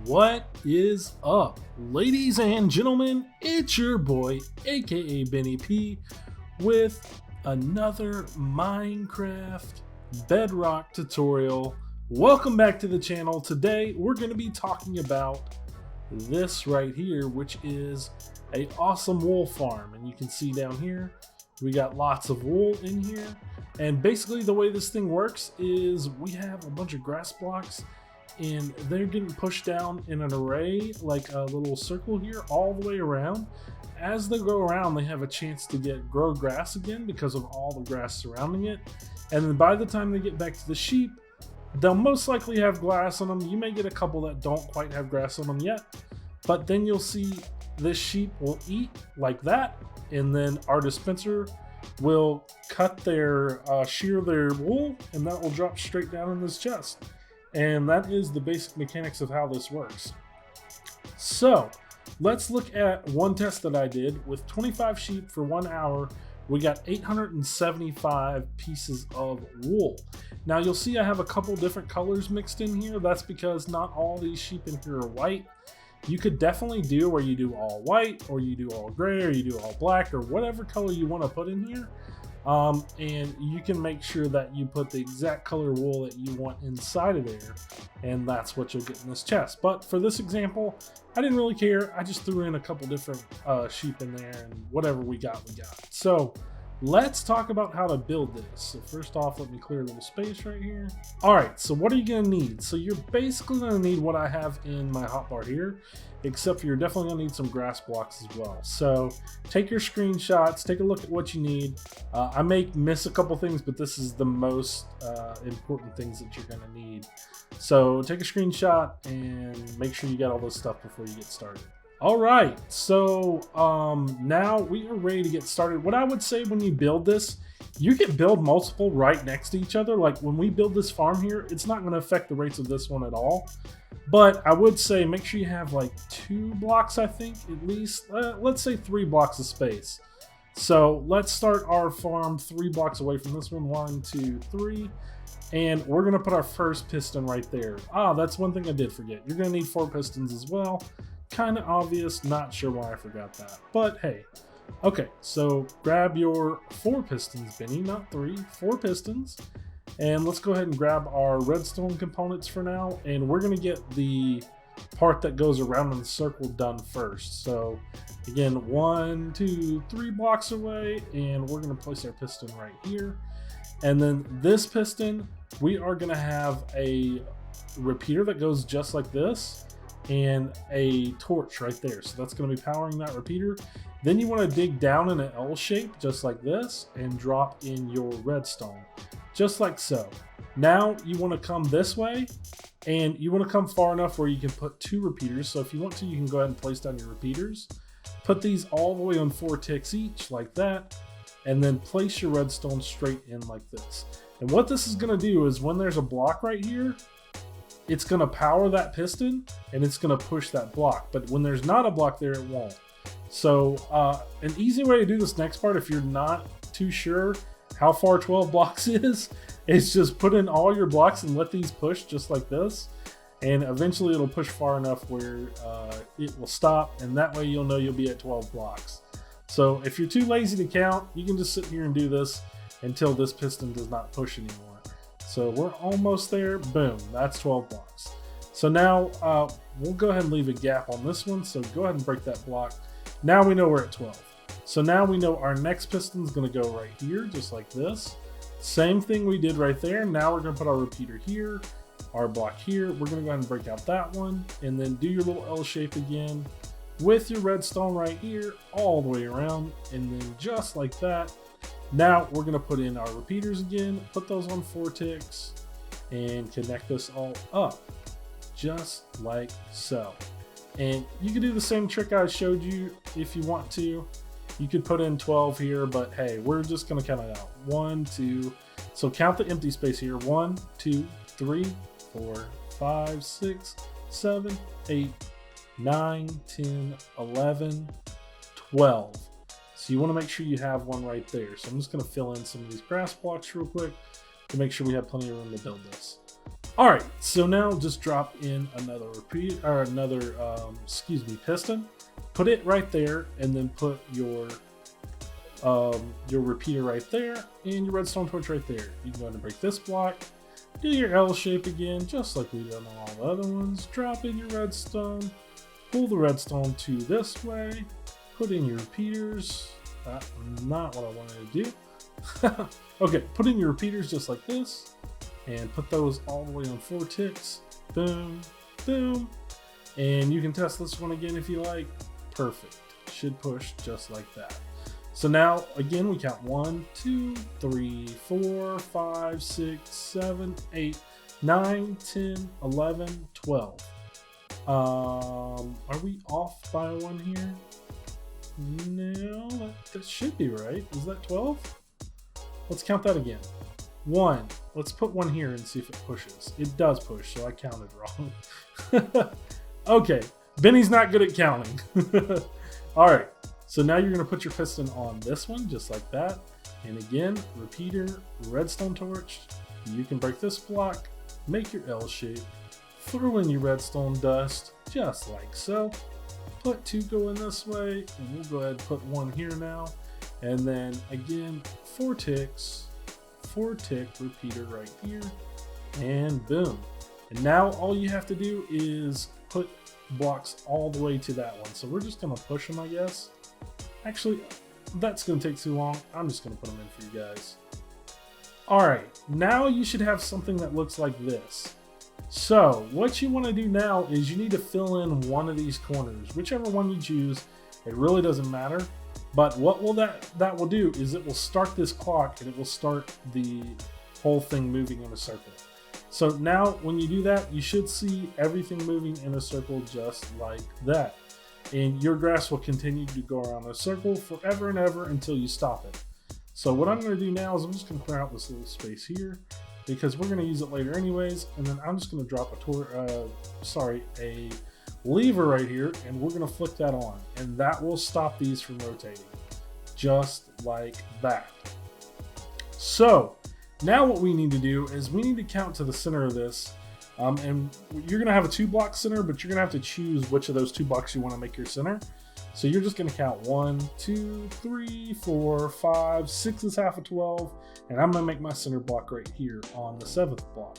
What is up, ladies and gentlemen? It's your boy, aka Benny P, with another Minecraft Bedrock tutorial. Welcome back to the channel. Today we're going to be talking about this right here, which is a awesome wool farm. And you can see down here we got lots of wool in here, and basically the way this thing works is we have a bunch of grass blocks and they're getting pushed down in an array, like a little circle here, all the way around. As they go around, they have a chance to grow grass again because of all the grass surrounding it. And then by the time they get back to the sheep, they'll most likely have grass on them. You may get a couple that don't quite have grass on them yet, but then you'll see this sheep will eat like that, and then our dispenser will shear their wool, and that will drop straight down in this chest. And that is the basic mechanics of how this works. So let's look at one test that I did with 25 sheep for 1 hour. We got 875 pieces of wool. Now you'll see I have a couple different colors mixed in here. That's because not all these sheep in here are white. You could definitely do where you do all white, or you do all gray, or you do all black, or whatever color you want to put in here. And you can make sure that you put the exact color wool that you want inside of there, and that's what you'll get in this chest. But for this example, I didn't really care. I just threw in a couple different sheep in there, and whatever we got, we got. So let's talk about how to build this. So first off, let me clear a little space right here. All right, so what are you gonna need? So you're basically gonna need what I have in my hotbar here, except you're definitely gonna need some grass blocks as well. So take your screenshots, take a look at what you need. I may miss a couple things, but this is the most important things that you're gonna need. So take a screenshot and make sure you got all this stuff before you get started. All right, so now we are ready to get started. What I would say when you build this, you can build multiple right next to each other. Like when we build this farm here, it's not going to affect the rates of this one at all. But I would say make sure you have like 2 blocks, I think, at least. Let's say 3 blocks of space. So let's start our farm 3 blocks away from this one. 1, 2, 3. And we're going to put our first piston right there. That's one thing I did forget. You're going to need 4 pistons as well. Kind of obvious, not sure why I forgot that, but hey. Okay, so grab your 4 pistons, Benny, not 3, 4 pistons, and let's go ahead and grab our redstone components for now, and we're going to get the part that goes around in the circle done first. So again, 1, 2, 3 blocks away, and we're going to place our piston right here. And then this piston, we are going to have a repeater that goes just like this, and a torch right there. So that's going to be powering that repeater. Then you want to dig down in an L shape just like this and drop in your redstone just like so. Now you want to come this way, and you want to come far enough where you can put 2 repeaters. So if you want to, you can go ahead and place down your repeaters, put these all the way on 4 ticks each like that, and then place your redstone straight in like this. And what this is going to do is when there's a block right here, it's going to power that piston and it's going to push that block. But when there's not a block there, it won't. So an easy way to do this next part, if you're not too sure how far 12 blocks is just put in all your blocks and let these push just like this. And eventually it'll push far enough where it will stop. And that way you'll know you'll be at 12 blocks. So if you're too lazy to count, you can just sit here and do this until this piston does not push anymore. So we're almost there. Boom, that's 12 blocks. So now we'll go ahead and leave a gap on this one. So go ahead and break that block. Now we know we're at 12. So now we know our next piston is going to go right here, just like this. Same thing we did right there. Now we're going to put our repeater here, our block here. We're going to go ahead and break out that one, and then do your little L shape again with your redstone right here all the way around, and then just like that. Now we're going to put in our repeaters again, put those on 4 ticks, and connect this all up just like so. And you can do the same trick I showed you if you want to. You could put in 12 here, but hey, we're just going to count it out. 1, 2, so count the empty space here. 1, 2, 3, 4, 5, 6, 7, 8, 9, 10, 11, 12. So you want to make sure you have one right there. So I'm just going to fill in some of these grass blocks real quick to make sure we have plenty of room to build this. All right, so now just drop in another piston. Put it right there, and then put your repeater right there and your redstone torch right there. You can go ahead and break this block. Do your L shape again, just like we've done on all the other ones. Drop in your redstone. Pull the redstone to this way. Put in your repeaters. That's not what I wanted to do. Okay, put in your repeaters just like this. And put those all the way on 4 ticks. Boom, boom. And you can test this one again if you like. Perfect. Should push just like that. So now, again, we count 1, 2, 3, 4, 5, 6, 7, 8, 9, 10, 11, 12. Are we off by 1 here? No, that should be right. Is that 12? Let's count that again. 1. Let's put 1 here and see if it pushes. It does push, so I counted wrong. Okay, Benny's not good at counting. All right. So now you're going to put your piston on this one, just like that. And again, repeater, redstone torch. You can break this block, make your L shape, throw in your redstone dust, just like so. Put 2 going this way, and we'll go ahead and put 1 here now. And then again, 4 ticks, 4 tick repeater right here, and boom. And now all you have to do is put blocks all the way to that one. So we're just going to push them, I guess. Actually, that's going to take too long. I'm just going to put them in for you guys. All right, now you should have something that looks like this. So what you want to do now is you need to fill in one of these corners, whichever one you choose. It really doesn't matter. But what will that will do is it will start this clock, and it will start the whole thing moving in a circle. So now when you do that, you should see everything moving in a circle just like that. And your grass will continue to go around the circle forever and ever until you stop it. So what I'm going to do now is I'm just going to clear out this little space here because we're going to use it later anyways. And then I'm just going to drop a lever right here, and we're going to flick that on, and that will stop these from rotating just like that. So now what we need to do is we need to count to the center of this. And you're going to have a 2-block center, but you're going to have to choose which of those 2 blocks you want to make your center. So you're just going to count 1, 2, 3, 4, 5, 6 is half of 12. And I'm going to make my center block right here on the 7th block.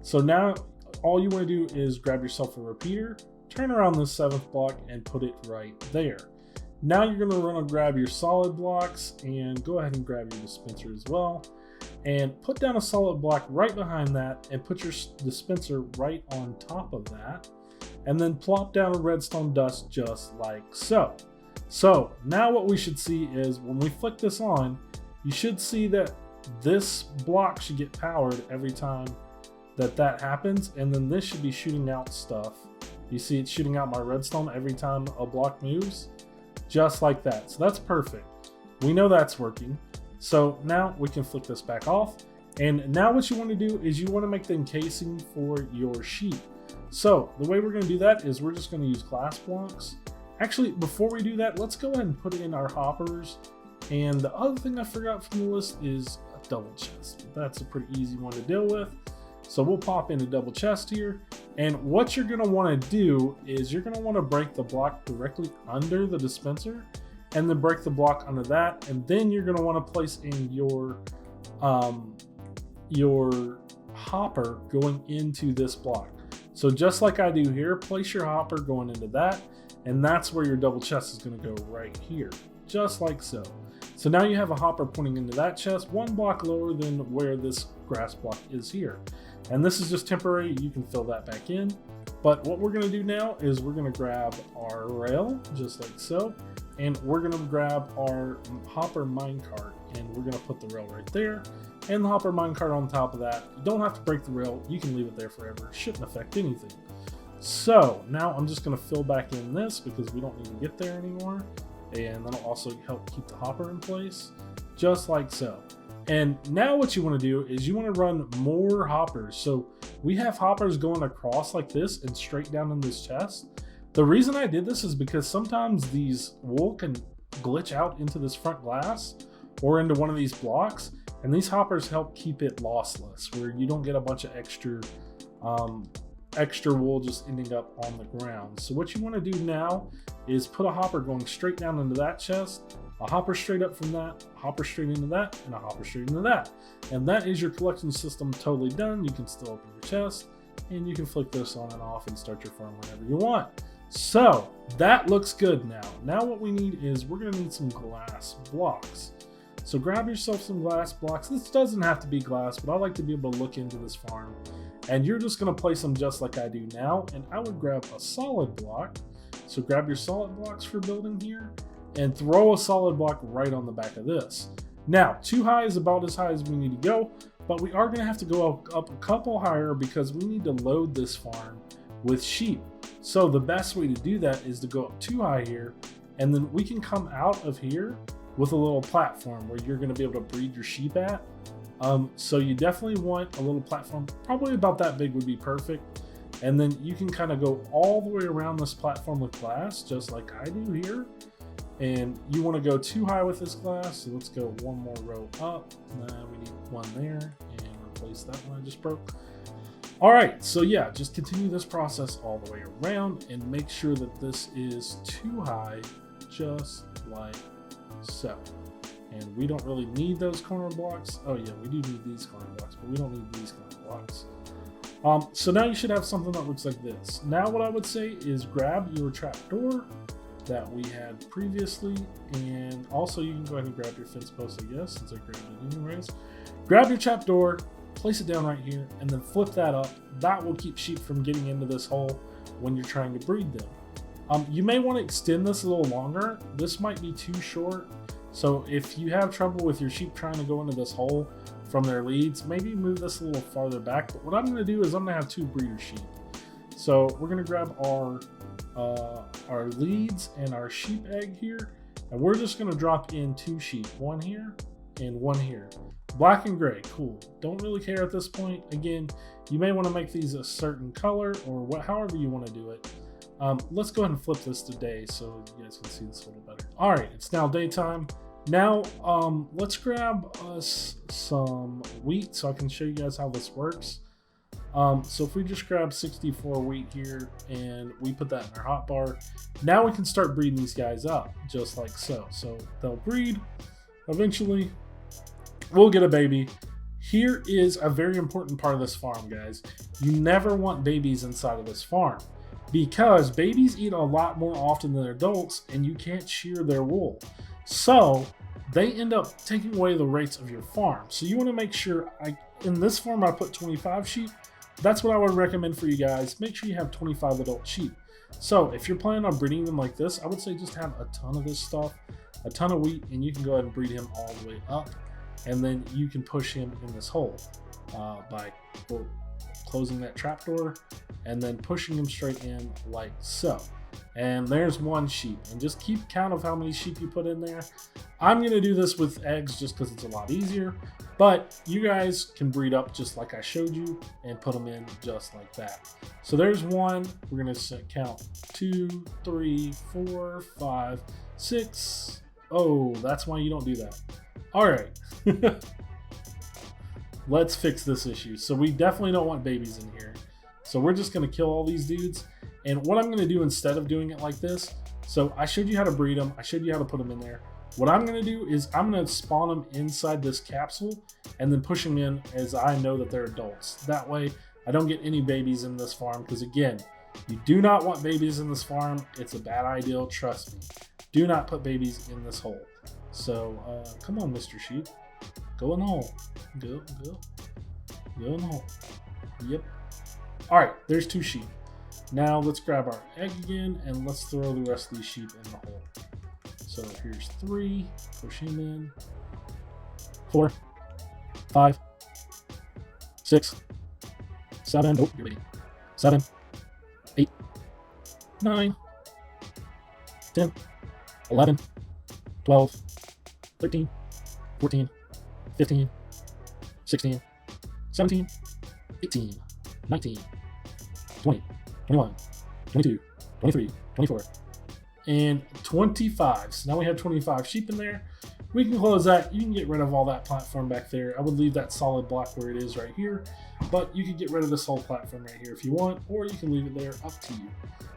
So now all you want to do is grab yourself a repeater, turn around the 7th block, and put it right there. Now you're going to run and grab your solid blocks and go ahead and grab your dispenser as well. And put down a solid block right behind that and put your dispenser right on top of that. And then plop down a redstone dust just like so. So now what we should see is when we flick this on, you should see that this block should get powered every time that happens. And then this should be shooting out stuff. You see it's shooting out my redstone every time a block moves, just like that. So that's perfect. We know that's working. So now we can flick this back off. And now what you want to do is you want to make the encasing for your sheet. So the way we're going to do that is we're just going to use glass blocks. Actually, before we do that, let's go ahead and put in our hoppers. And the other thing I forgot from the list is a double chest. That's a pretty easy one to deal with. So we'll pop in a double chest here. And what you're going to want to do is you're going to want to break the block directly under the dispenser, and then break the block under that. And then you're going to want to place in your hopper going into this block. So just like I do here, place your hopper going into that, and that's where your double chest is going to go right here, just like so. So now you have a hopper pointing into that chest, 1 block lower than where this grass block is here. And this is just temporary, you can fill that back in. But what we're going to do now is we're going to grab our rail, just like so, and we're going to grab our hopper minecart, and we're going to put the rail right there, and the hopper minecart on top of that. You don't have to break the rail, you can leave it there forever, it shouldn't affect anything. So now I'm just going to fill back in this because we don't need to get there anymore, and that'll also help keep the hopper in place, just like so. And now what you want to do is you want to run more hoppers. So we have hoppers going across like this and straight down in this chest. The reason I did this is because sometimes these wool can glitch out into this front glass or into one of these blocks, and these hoppers help keep it lossless, where you don't get a bunch of extra extra wool just ending up on the ground. So what you want to do now is put a hopper going straight down into that chest, a hopper straight up from that, a hopper straight into that, and a hopper straight into that. And that is your collection system totally done. You can still open your chest, and you can flick this on and off and start your farm whenever you want. So that looks good now. Now what we need is we're going to need some glass blocks. So grab yourself some glass blocks. This doesn't have to be glass, but I like to be able to look into this farm. And you're just going to place them just like I do now. And I would grab a solid block. So grab your solid blocks for building here and throw a solid block right on the back of this. Now, 2 high is about as high as we need to go, but we are going to have to go up a couple higher because we need to load this farm with sheep. So the best way to do that is to go up 2 high here, and then we can come out of here with a little platform where you're going to be able to breed your sheep at. So you definitely want a little platform, probably about that big would be perfect. And then you can kind of go all the way around this platform with glass, just like I do here. And you want to go 2 high with this glass, so let's go 1 more row up. We need 1 there, and replace that one I just broke. All right, so yeah, just continue this process all the way around and make sure that this is 2 high, just like so. And we don't really need those corner blocks. Oh yeah, we do need these corner blocks, but we don't need these corner blocks. So now you should have something that looks like this. Now what I would say is grab your trapdoor that we had previously, and also you can go ahead and grab your fence post, I guess, since I grabbed it anyways. Grab your trapdoor, place it down right here, and then flip that up. That will keep sheep from getting into this hole when you're trying to breed them. You may want to extend this a little longer. This might be too short. So if you have trouble with your sheep trying to go into this hole from their leads, maybe move this a little farther back. But what I'm going to do is I'm going to have 2 breeder sheep. So we're going to grab our leads and our sheep egg here, and we're just going to drop in 2 sheep, 1 here and 1 here. Black and gray, cool. Don't really care at this point. Again, you may want to make these a certain color or however you want to do it. Let's go ahead and flip this to day so you guys can see this a little better. All right, it's now daytime. Now, let's grab us some wheat so I can show you guys how this works. So if we just grab 64 wheat here and we put that in our hotbar, now we can start breeding these guys up just like so. So they'll breed, eventually we'll get a baby. Here is a very important part of this farm, guys. You never want babies inside of this farm because babies eat a lot more often than adults and you can't shear their wool. So they end up taking away the rates of your farm. So you want to make sure, in this farm I put 25 sheep. That's what I would recommend for you guys. Make sure you have 25 adult sheep. So if you're planning on breeding them like this, I would say just have a ton of this stuff, a ton of wheat, and you can go ahead and breed him all the way up. And then you can push him in this hole by closing that trapdoor and then pushing him straight in like so. And there's 1 sheep, and just keep count of how many sheep you put in there. I'm going to do this with eggs just because it's a lot easier, but you guys can breed up just like I showed you and put them in just like that. So there's 1. We're going to count 2, 3, 4, 5, 6. Oh, that's why you don't do that. All right. Let's fix this issue. So we definitely don't want babies in here. So we're just going to kill all these dudes. And what I'm going to do instead of doing it like this, so I showed you how to breed them. I showed you how to put them in there. What I'm going to do is I'm going to spawn them inside this capsule and then push them in as I know that they're adults. That way I don't get any babies in this farm, because again, you do not want babies in this farm. It's a bad idea, trust me. Do not put babies in this hole. So come on, Mr. Sheep. Go in the hole. Go in the hole. Yep. All right, there's 2 sheep. Now let's grab our egg again and let's throw the rest of these sheep in the hole. So here's 3, push him in. 4, 5, 6, 7, oh, you're waiting. 7, 8, 9, 10, 11, 12, 13, 14, 15, 16, 17, 18, 19, 20, 21, 22, 23, 24, and 25. So now we have 25 sheep in there. we can close that. You can get rid of all that platform back there. I would leave that solid block where it is right here, but you can get rid of this whole platform right here if you want, or you can leave it there, up to you.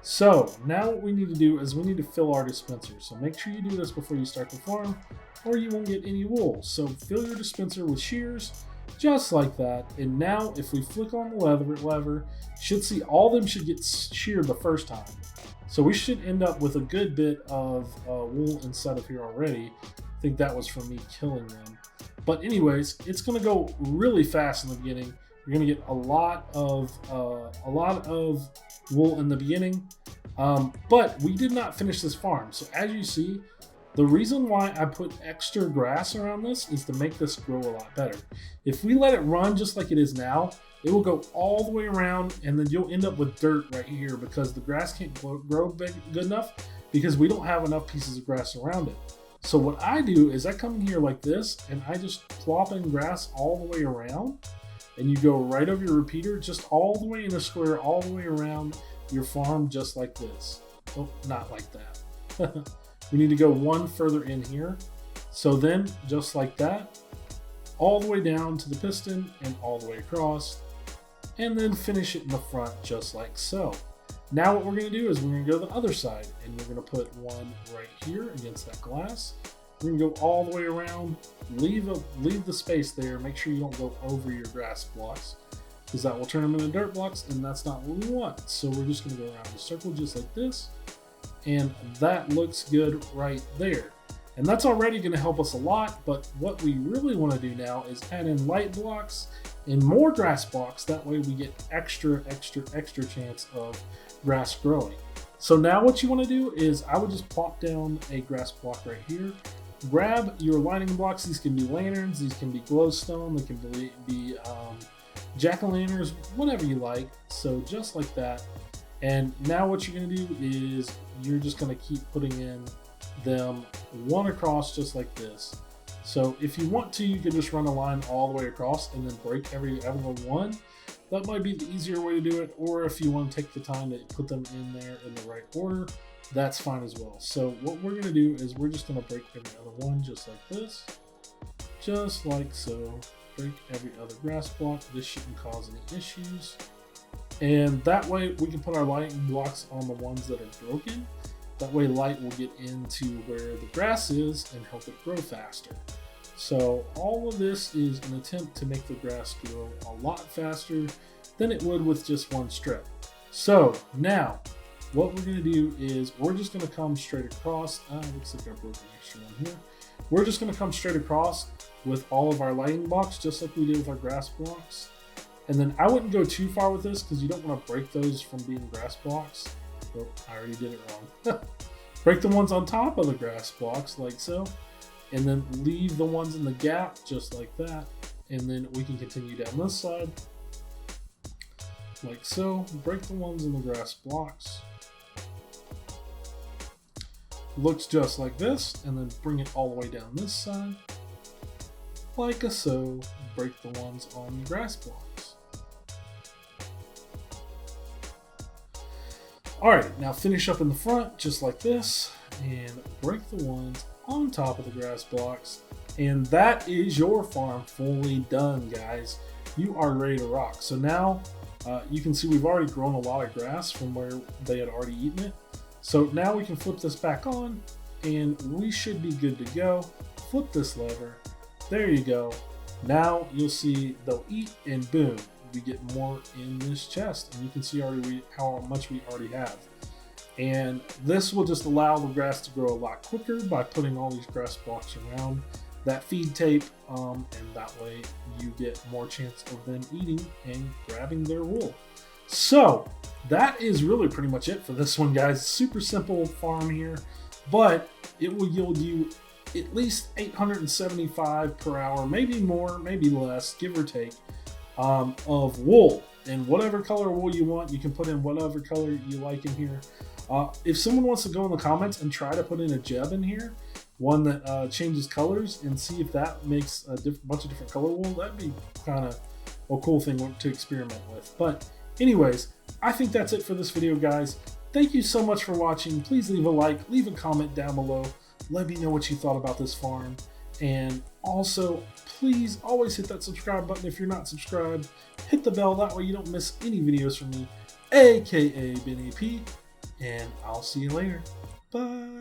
So now what we need to do is we need to fill our dispenser. So make sure you do this before you start the farm, or you won't get any wool. So fill your dispenser with shears, just like that. And now if we flick on the lever, you should see all of them should get sheared the first time. So we should end up with a good bit of wool inside of here already. I think that was from me killing them. But anyways, it's gonna go really fast in the beginning. You're gonna get a lot of wool in the beginning. But we did not finish this farm. So as you see, the reason why I put extra grass around this is to make this grow a lot better. If we let it run just like it is now, it will go all the way around, and then you'll end up with dirt right here because the grass can't grow big, good enough because we don't have enough pieces of grass around it. So what I do is I come in here like this and I just plop in grass all the way around, and you go right over your repeater, just all the way in a square, all the way around your farm, just like this. Oh, not like that. We need to go one further in here. So then, just like that, all the way down to the piston and all the way across, and then finish it in the front just like so. Now what we're going to do is we're going to go to the other side, and we're going to put one right here against that glass. We're going to go all the way around, leave the space there, make sure you don't go over your grass blocks, because that will turn them into dirt blocks, and that's not what we want. So we're just going to go around the circle just like this, and that looks good right there. And that's already going to help us a lot, but what we really want to do now is add in light blocks and more grass blocks. That way we get extra chance of grass growing. So now what you want to do is I would just plop down a grass block right here. Grab your lighting blocks. These can be lanterns, these can be glowstone, they can be jack-o'-lanterns, whatever you like. So just like that. And now what you're going to do is you're just going to keep putting in them one across just like this. So if you want to, you can just run a line all the way across and then break every one. That might be the easier way to do it, or if you want to take the time to put them in there in the right order, that's fine as well. So what we're going to do is we're just going to break every other one just like this, just like so. Break every other grass block. This shouldn't cause any issues. And that way we can put our lighting blocks on the ones that are broken. That way light will get into where the grass is and help it grow faster. So all of this is an attempt to make the grass grow a lot faster than it would with just one strip. So now what we're going to do is we're just going to come straight across. Looks like I broke an extra one here. We're just going to come straight across with all of our lighting blocks, just like we did with our grass blocks. And then I wouldn't go too far with this because you don't want to break those from being grass blocks. Oh, I already did it wrong. Break the ones on top of the grass blocks like so, and then leave the ones in the gap just like that. And then we can continue down this side like so. Break the ones in the grass blocks. Looks just like this, and then bring it all the way down this side like so. Break the ones on the grass blocks. Alright, now finish up in the front just like this and break the ones on top of the grass blocks. And that is your farm fully done, guys. You are ready to rock. So now you can see we've already grown a lot of grass from where they had already eaten it. So now we can flip this back on and we should be good to go. Flip this lever. There you go. Now you'll see they'll eat and boom, we get more in this chest, and you can see already how much we already have. And this will just allow the grass to grow a lot quicker by putting all these grass blocks around that feed tape, and that way you get more chance of them eating and grabbing their wool. So that is really pretty much it for this one, guys. Super simple farm here, but it will yield you at least 875 per hour, maybe more, maybe less, give or take, of wool. And whatever color wool you want, you can put in whatever color you like in here. If someone wants to go in the comments and try to put in a jeb in here, one that changes colors, and see if that makes a bunch of different color wool, that'd be kind of a cool thing to experiment with. But anyways, I think that's it for this video, guys. Thank you so much for watching. Please leave a like, leave a comment down below. Let me know what you thought about this farm. And also, please always hit that subscribe button if you're not subscribed. Hit the bell, that way you don't miss any videos from me, aka Ben AP. And I'll see you later. Bye.